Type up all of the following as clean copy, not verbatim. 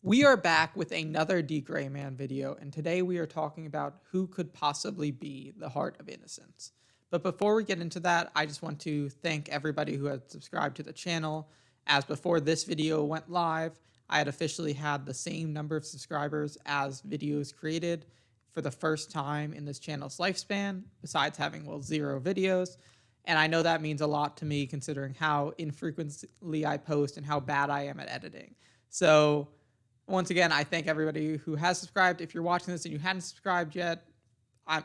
We are back with another D.Gray Man video, and today we are talking about who could possibly be the heart of Innocence. But before we get into that, I just want to thank everybody who has subscribed to the channel, as before this video went live, I had officially had the same number of subscribers as videos created for the first time in this channel's lifespan, besides having, well, 0 videos. And I know that means a lot to me considering how infrequently I post and how bad I am at editing. So once again, I thank everybody who has subscribed. If you're watching this and you hadn't subscribed yet,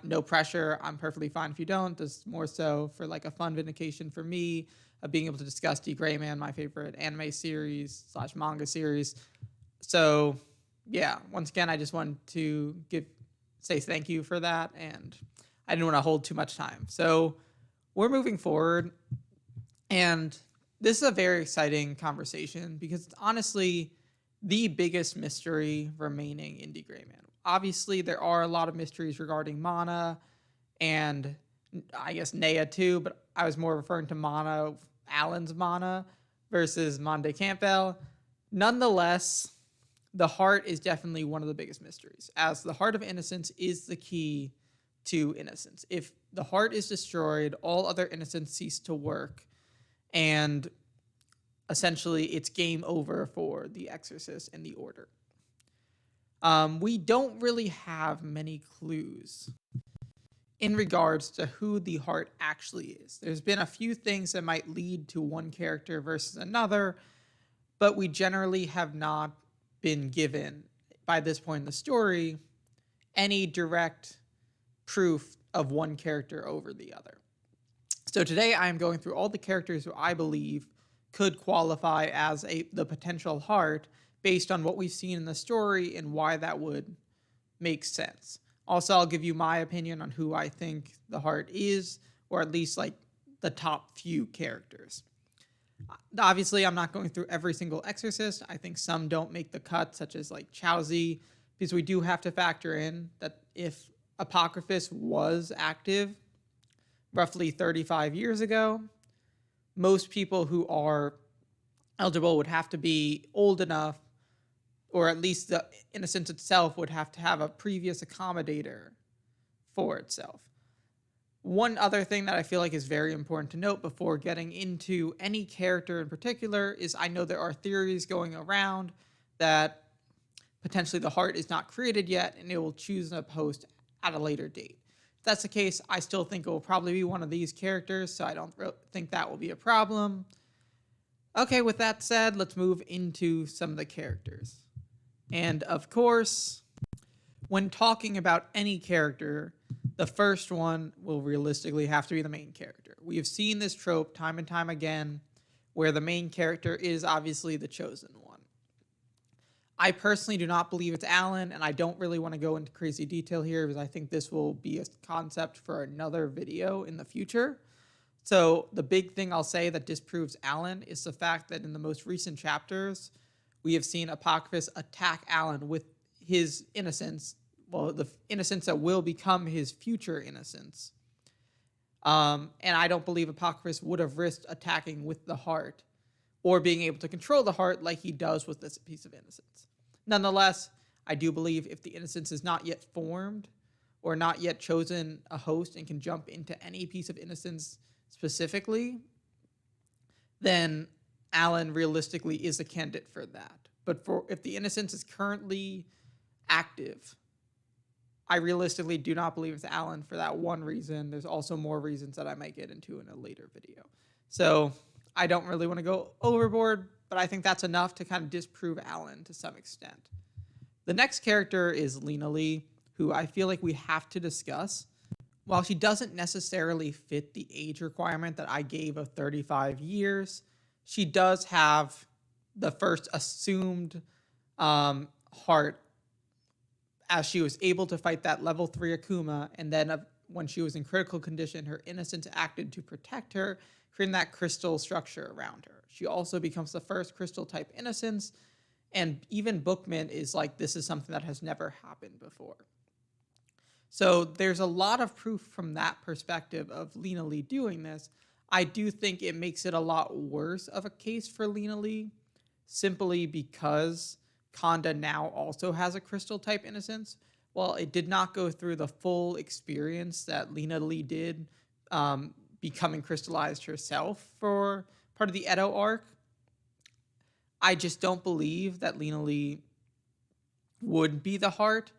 no pressure. I'm perfectly fine if you don't. This is more so for like a fun vindication for me of being able to discuss D.Gray Man, my favorite anime series / manga series. So yeah, once again, I just wanted to say thank you for that, and I didn't want to hold too much time. So we're moving forward, and this is a very exciting conversation because it's honestly the biggest mystery remaining in D.Gray Man. Obviously, there are a lot of mysteries regarding Mana and I guess Nea too, but I was more referring to Mana, Alan's Mana versus Monde Campbell. Nonetheless, the heart is definitely one of the biggest mysteries, as the heart of Innocence is the key to Innocence. If the heart is destroyed, all other Innocence cease to work, and essentially it's game over for the Exorcist and the Order. We don't really have many clues in regards to who the heart actually is. There's been a few things that might lead to one character versus another, but we generally have not been given, by this point in the story, any direct proof of one character over the other. So today I am going through all the characters who I believe could qualify as the potential heart based on what we've seen in the story and why that would make sense. Also, I'll give you my opinion on who I think the heart is, or at least like the top few characters. Obviously, I'm not going through every single Exorcist. I think some don't make the cut, such as like Chowsy, because we do have to factor in that if Apocryphus was active roughly 35 years ago, most people who are eligible would have to be old enough, or at least the Innocence itself would have to have a previous accommodator for itself. One other thing that I feel like is very important to note before getting into any character in particular is I know there are theories going around that potentially the heart is not created yet and it will choose a host at a later date. If that's the case, I still think it will probably be one of these characters, so I don't think that will be a problem. Okay, with that said, let's move into some of the characters. And of course, when talking about any character, the first one will realistically have to be the main character. We have seen this trope time and time again, where the main character is obviously the chosen one. I personally do not believe it's Alan, and I don't really want to go into crazy detail here because I think this will be a concept for another video in the future. So the big thing I'll say that disproves Alan is the fact that in the most recent chapters, we have seen Apocryphus attack Alan with his innocence, well, the innocence that will become his future innocence. And I don't believe Apocryphus would have risked attacking with the heart or being able to control the heart like he does with this piece of innocence. Nonetheless, I do believe if the innocence is not yet formed or not yet chosen a host and can jump into any piece of innocence specifically, then Alan realistically is a candidate for that. But if the innocence is currently active, I realistically do not believe it's Alan for that one reason. There's also more reasons that I might get into in a later video. So I don't really want to go overboard, but I think that's enough to kind of disprove Alan to some extent. The next character is Lena Lee, who I feel like we have to discuss. While she doesn't necessarily fit the age requirement that I gave of 35 years, she does have the first assumed heart, as she was able to fight that level 3 Akuma, and then when she was in critical condition, her innocence acted to protect her, creating that crystal structure around her. She also becomes the first crystal-type innocence, and even Bookman is like, this is something that has never happened before. So there's a lot of proof from that perspective of Lena Lee doing this. I do think it makes it a lot worse of a case for Lena Lee, simply because Conda now also has a crystal type innocence. While it did not go through the full experience that Lena Lee did, becoming crystallized herself for part of the Edo arc, I just don't believe that Lena Lee would be the heart,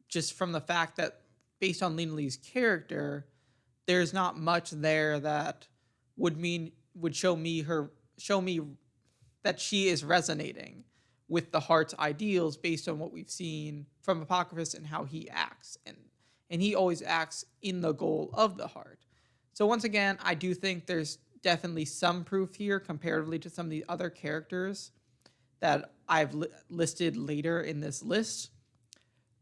just from the fact that based on Lena Lee's character, there's not much there that would show me that she is resonating with the heart's ideals based on what we've seen from Apocryphus and how he acts. And he always acts in the goal of the heart. So once again, I do think there's definitely some proof here comparatively to some of the other characters that I've listed later in this list.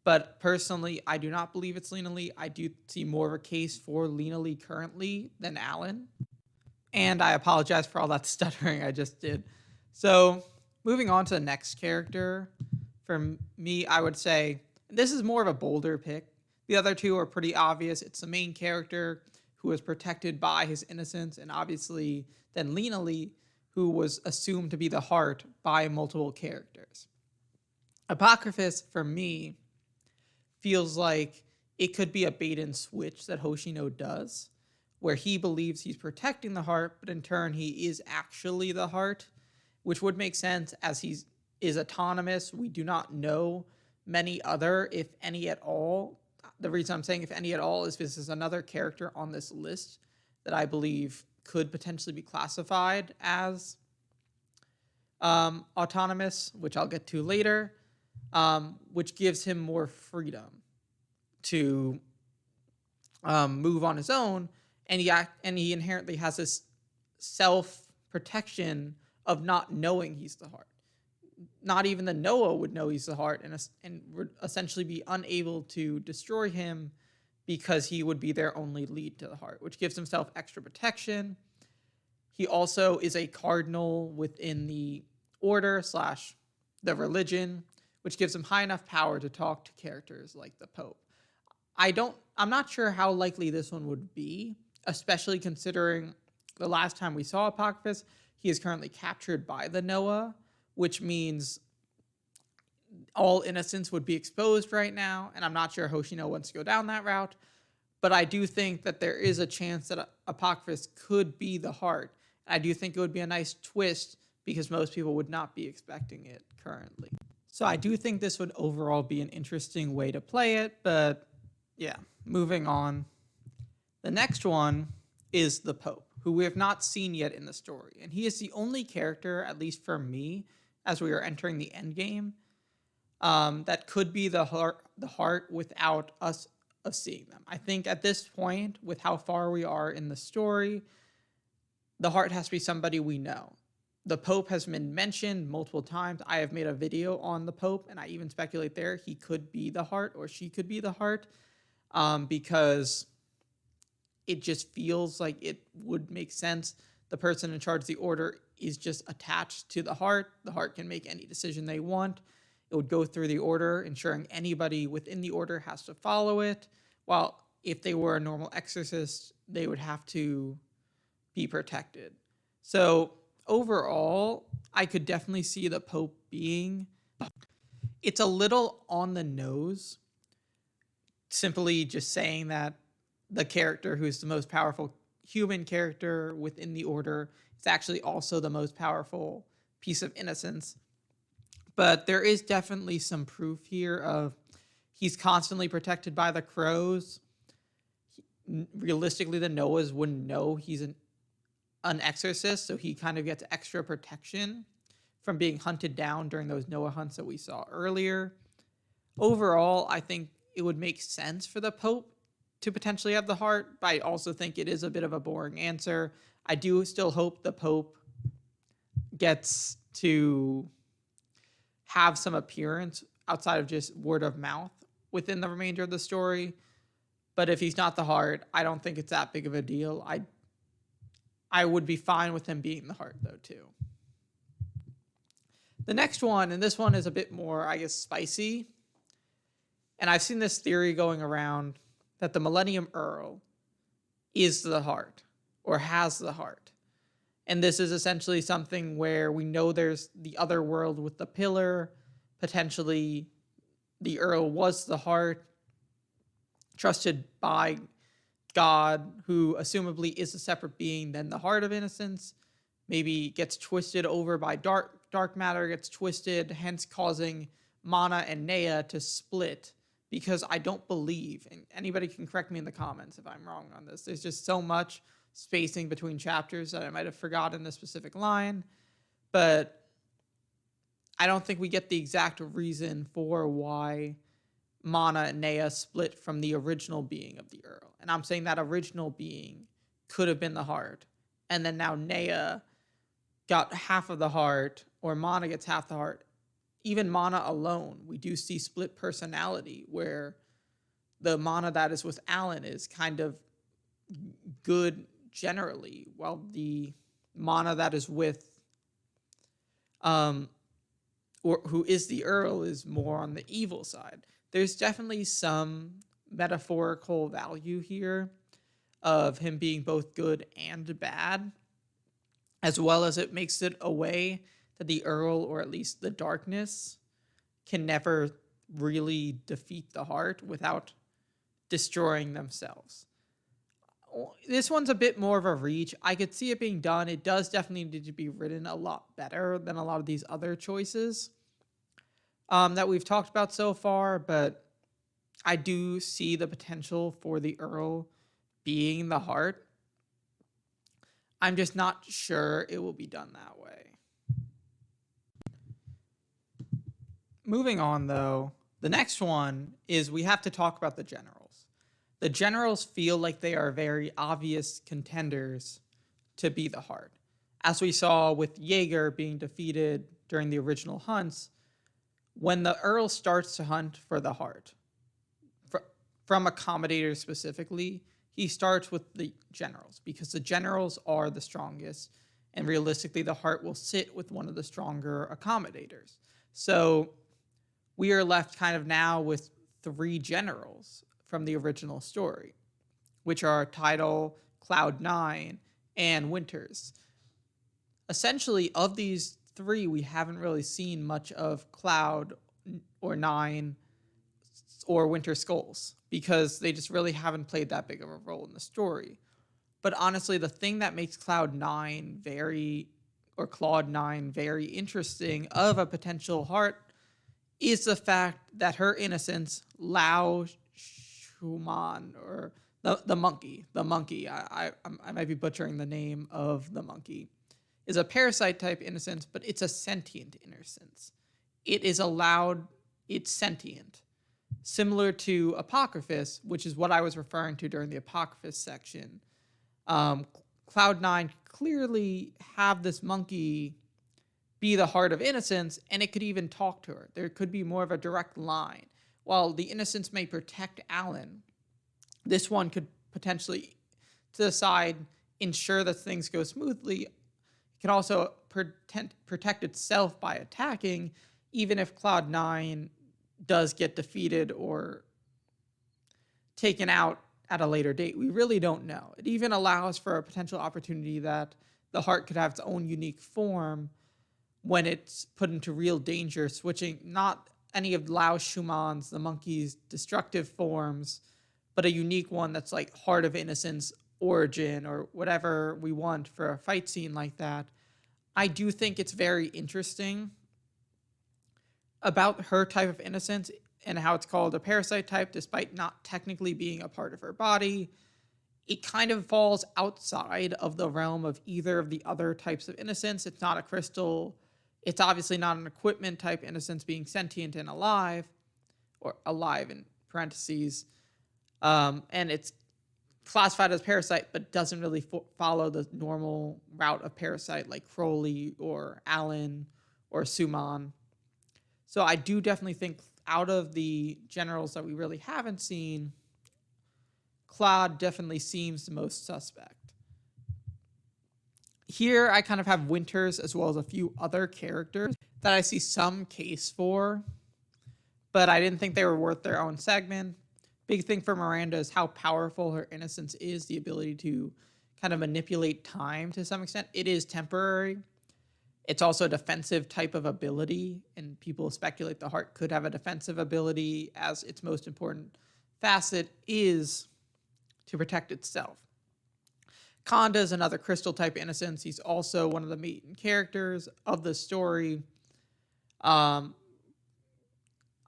But personally, I do not believe it's Lena Lee. I do see more of a case for Lena Lee currently than Alan. And I apologize for all that stuttering I just did. So moving on to the next character, for me, I would say this is more of a bolder pick. The other two are pretty obvious. It's the main character who was protected by his innocence, and obviously then Lena Lee, who was assumed to be the heart by multiple characters. Apocryphus, for me, feels like it could be a bait and switch that Hoshino does, where he believes he's protecting the heart, but in turn he is actually the heart, which would make sense as he is autonomous. We do not know many other, if any at all. The reason I'm saying if any at all is because there's another character on this list that I believe could potentially be classified as autonomous, which I'll get to later, which gives him more freedom to move on his own, and he inherently has this self-protection of not knowing he's the heart. Not even the Noah would know he's the heart, and would essentially be unable to destroy him because he would be their only lead to the heart, which gives himself extra protection. He also is a cardinal within the order / the religion, which gives him high enough power to talk to characters like the Pope. I'm not sure how likely this one would be, especially considering the last time we saw Apocryphus, he is currently captured by the Noah, which means all innocence would be exposed right now, and I'm not sure Hoshino wants to go down that route, but I do think that there is a chance that Apocryphus could be the heart. I do think it would be a nice twist because most people would not be expecting it currently. So I do think this would overall be an interesting way to play it, but yeah, moving on. The next one is the Pope, who we have not seen yet in the story, and he is the only character, at least for me, as we are entering the end game, that could be the heart without us seeing them. I think at this point, with how far we are in the story, the heart has to be somebody we know. The Pope has been mentioned multiple times. I have made a video on the Pope, and I even speculate there he could be the heart or she could be the heart, because it just feels like it would make sense. The person in charge of the order is just attached to the heart. The heart can make any decision they want. It would go through the order, ensuring anybody within the order has to follow it. While if they were a normal exorcist, they would have to be protected. So overall, I could definitely see the Pope being... It's a little on the nose, simply just saying that the character who's the most powerful human character within the order is actually also the most powerful piece of innocence. But there is definitely some proof here of he's constantly protected by the crows. Realistically, the Noahs wouldn't know he's an exorcist, so he kind of gets extra protection from being hunted down during those Noah hunts that we saw earlier. Overall, I think it would make sense for the Pope to potentially have the heart, but I also think it is a bit of a boring answer. I do still hope the Pope gets to have some appearance outside of just word of mouth within the remainder of the story. But if he's not the heart, I don't think it's that big of a deal. I would be fine with him being the heart, though, too. The next one, and this one is a bit more, I guess, spicy. And I've seen this theory going around that the Millennium Earl is the heart, or has the heart. And this is essentially something where we know there's the other world with the pillar, potentially the Earl was the heart, trusted by God, who assumably is a separate being than the heart of Innocence, maybe gets twisted over by dark matter, gets twisted, hence causing Mana and Nea to split. Because I don't believe, and anybody can correct me in the comments if I'm wrong on this, there's just so much spacing between chapters that I might have forgotten a specific line, but I don't think we get the exact reason for why Mana and Nea split from the original being of the Earl. And I'm saying that original being could have been the heart. And then now Nea got half of the heart, or Mana gets half the heart. Even Mana alone, we do see split personality, where the Mana that is with Alan is kind of good generally, while the Mana that is with or who is the Earl is more on the evil side. There's definitely some metaphorical value here of him being both good and bad, as well as it makes it a way that the Earl, or at least the darkness, can never really defeat the heart without destroying themselves. This one's a bit more of a reach. I could see it being done. It does definitely need to be written a lot better than a lot of these other choices that we've talked about so far, but I do see the potential for the Earl being the heart. I'm just not sure it will be done that way. Moving on, though, the next one is we have to talk about the generals. The generals feel like they are very obvious contenders to be the heart. As we saw with Jaeger being defeated during the original hunts, when the Earl starts to hunt for the heart, from accommodators specifically, he starts with the generals, because the generals are the strongest, and realistically the heart will sit with one of the stronger accommodators. So we are left kind of now with 3 generals from the original story, which are Tidal, Cloud9, and Winters. Essentially, of these 3, we haven't really seen much of Cloud or 9 or Winter Skulls, because they just really haven't played that big of a role in the story. But honestly, the thing that makes Cloud9 very interesting of a potential heart is the fact that her innocence, Lao Schumann, or the monkey, I might be butchering the name of the monkey, is a parasite type innocence, but it's a sentient innocence. It's sentient. Similar to Apocryphus, which is what I was referring to during the Apocryphus section. Cloud9 clearly have this monkey be the heart of Innocence, and it could even talk to her. There could be more of a direct line. While the Innocence may protect Alan, this one could potentially, to the side, ensure that things go smoothly. It can also protect itself by attacking, even if Cloud9 does get defeated or taken out at a later date. We really don't know. It even allows for a potential opportunity that the heart could have its own unique form when it's put into real danger, switching not any of Lao Schumann's, the monkey's destructive forms, but a unique one that's like Heart of Innocence origin or whatever we want for a fight scene like that. I do think it's very interesting about her type of innocence and how it's called a parasite type, despite not technically being a part of her body. It kind of falls outside of the realm of either of the other types of innocence. It's not a crystal. It's obviously not an equipment type innocence, being sentient and alive, or alive in parentheses. And it's classified as parasite, but doesn't really follow the normal route of parasite like Crowley or Allen or Suman. So I do definitely think out of the generals that we really haven't seen, Claude definitely seems the most suspect. Here I kind of have Winters as well as a few other characters that I see some case for, but I didn't think they were worth their own segment. Big thing for Miranda is how powerful her innocence is, the ability to kind of manipulate time to some extent. It is temporary, It's also a defensive type of ability, and people speculate the heart could have a defensive ability, as its most important facet is to protect itself. Khanda is another crystal type Innocence. He's also one of the main characters of the story.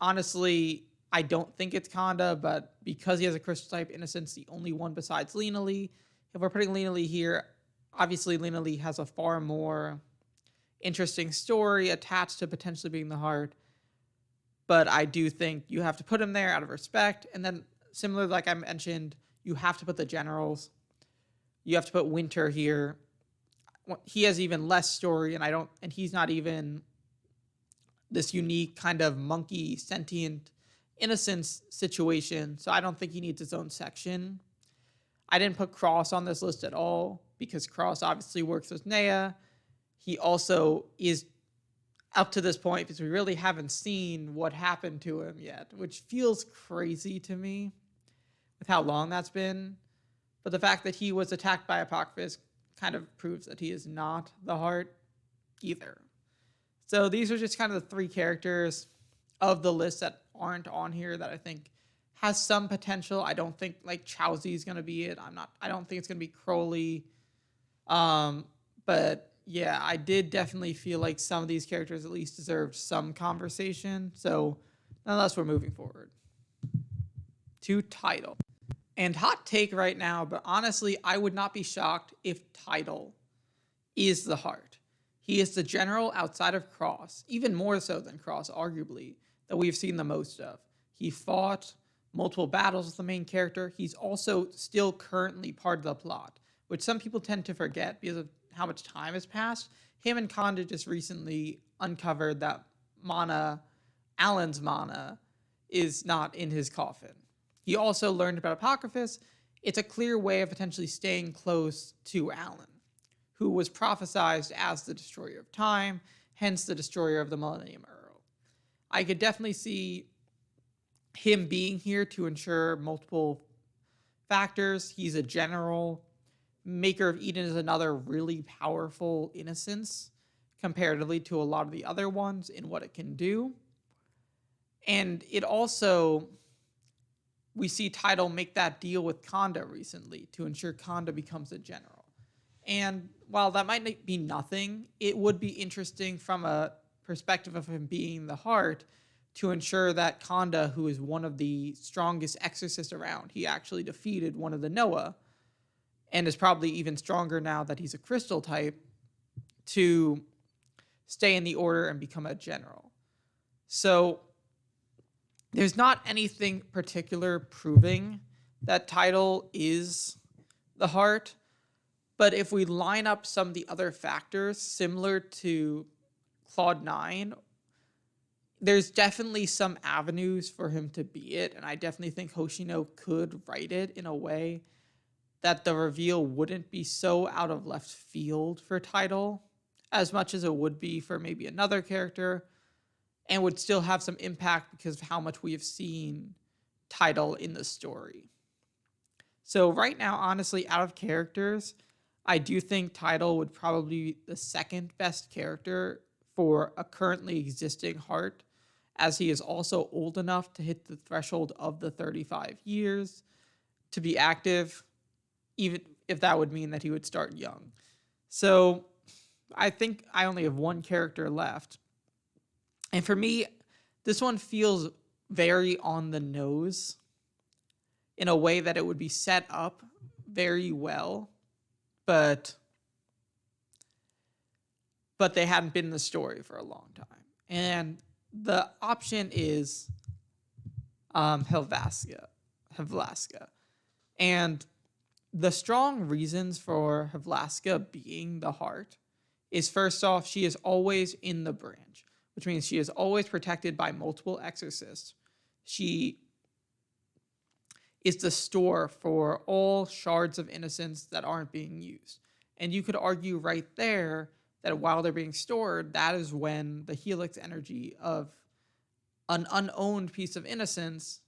Honestly, I don't think it's Khanda, but because he has a crystal type Innocence, the only one besides Lena Lee. If we're putting Lena Lee here, obviously Lena Lee has a far more interesting story attached to potentially being the heart. But I do think you have to put him there out of respect. And then, similar, like I mentioned, you have to put the generals. You have to put Winter here. He has even less story, and he's not even this unique kind of monkey sentient Innocence situation. So I don't think he needs his own section. I didn't put Cross on this list at all because Cross obviously works with Nea. He also is up to this point because we really haven't seen what happened to him yet, which feels crazy to me with how long that's been. But the fact that he was attacked by Apocryphus kind of proves that he is not the heart either. So these are just kind of the three characters of the list that aren't on here that I think has some potential. I don't think like Chowsy is going to be it. I don't think it's going to be Crowley. But yeah, I did definitely feel like some of these characters at least deserved some conversation. So nonetheless, we're moving forward to Tidal. And hot take right now, but honestly, I would not be shocked if Tidal is the heart. He is the general outside of Cross, even more so than Cross, arguably, that we've seen the most of. He fought multiple battles with the main character. He's also still currently part of the plot, which some people tend to forget because of how much time has passed. Him and Khanda just recently uncovered that Alan's mana, is not in his coffin. He also learned about Apocryphus. It's a clear way of potentially staying close to Alan, who was prophesized as the destroyer of time, hence the destroyer of the Millennium Earl. I could definitely see him being here to ensure multiple factors. He's a general. Maker of Eden is another really powerful Innocence comparatively to a lot of the other ones in what it can do. And it also, we see Tidal make that deal with Khanda recently to ensure Khanda becomes a general. And while that might be nothing, it would be interesting from a perspective of him being the heart to ensure that Khanda, who is one of the strongest exorcists around, he actually defeated one of the Noah, and is probably even stronger now that he's a crystal type, to stay in the order and become a general. So there's not anything particular proving that Tidal is the heart, but if we line up some of the other factors similar to Claude 9, there's definitely some avenues for him to be it, and I definitely think Hoshino could write it in a way that the reveal wouldn't be so out of left field for Tidal as much as it would be for maybe another character, and would still have some impact because of how much we have seen Tidal in the story. So right now, honestly, out of characters, I do think Tidal would probably be the second best character for a currently existing heart, as he is also old enough to hit the threshold of the 35 years to be active, even if that would mean that he would start young. So I think I only have one character left. And for me, this one feels very on the nose in a way that it would be set up very well, but they hadn't been in the story for a long time. And the option is Hevlaska. And the strong reasons for Hevlaska being the heart is, first off, she is always in the branch, which means she is always protected by multiple exorcists. She is the store for all shards of innocence that aren't being used. And you could argue right there that while they're being stored, that is when the helix energy of an unowned piece of innocence,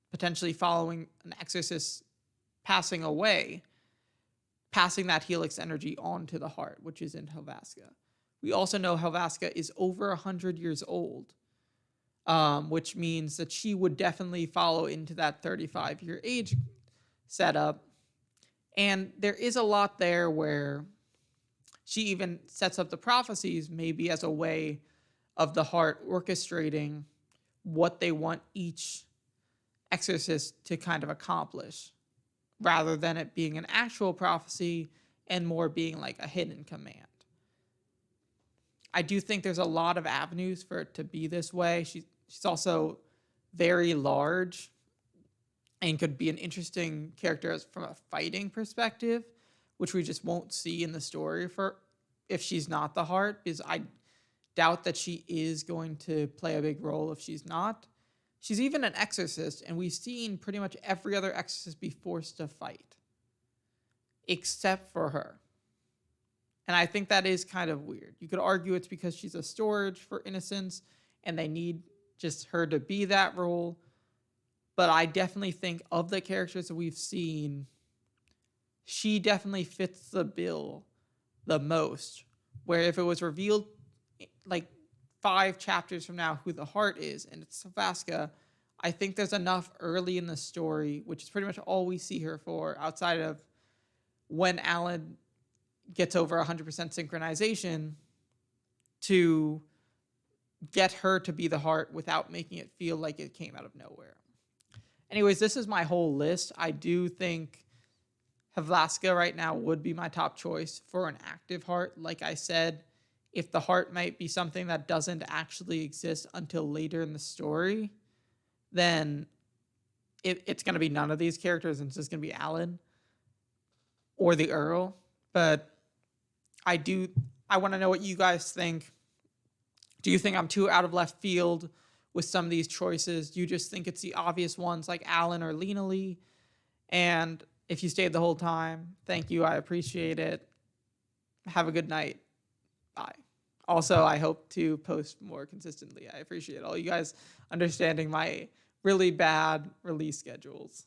potentially following an exorcist passing away, passing that helix energy onto the heart, which is in Hevlaska. We also know Helvaska is over 100 years old, which means that she would definitely follow into that 35-year age setup. And there is a lot there where she even sets up the prophecies maybe as a way of the heart orchestrating what they want each exorcist to kind of accomplish, rather than it being an actual prophecy and more being like a hidden command. I do think there's a lot of avenues for it to be this way. She's also very large and could be an interesting character from a fighting perspective, which we just won't see in the story for if she's not the heart, because I doubt that she is going to play a big role if she's not. She's even an exorcist, and we've seen pretty much every other exorcist be forced to fight, except for her. And I think that is kind of weird. You could argue it's because she's a storage for Innocence, and they need just her to be that role. But I definitely think of the characters that we've seen, she definitely fits the bill the most. Where if it was revealed like 5 chapters from now who the heart is, and it's Helvaska, I think there's enough early in the story, which is pretty much all we see her for, outside of when Alan gets over 100% synchronization, to get her to be the heart without making it feel like it came out of nowhere. Anyways, this is my whole list. I do think Helvaska right now would be my top choice for an active heart. Like I said, if the heart might be something that doesn't actually exist until later in the story, then it's going to be none of these characters, and it's just going to be Alan or the Earl. But I want to know what you guys think. Do you think I'm too out of left field with some of these choices? Do you just think it's the obvious ones like Alan or Lena Lee? And if you stayed the whole time, thank you. I appreciate it. Have a good night. Bye. Also, I hope to post more consistently. I appreciate all you guys understanding my really bad release schedules.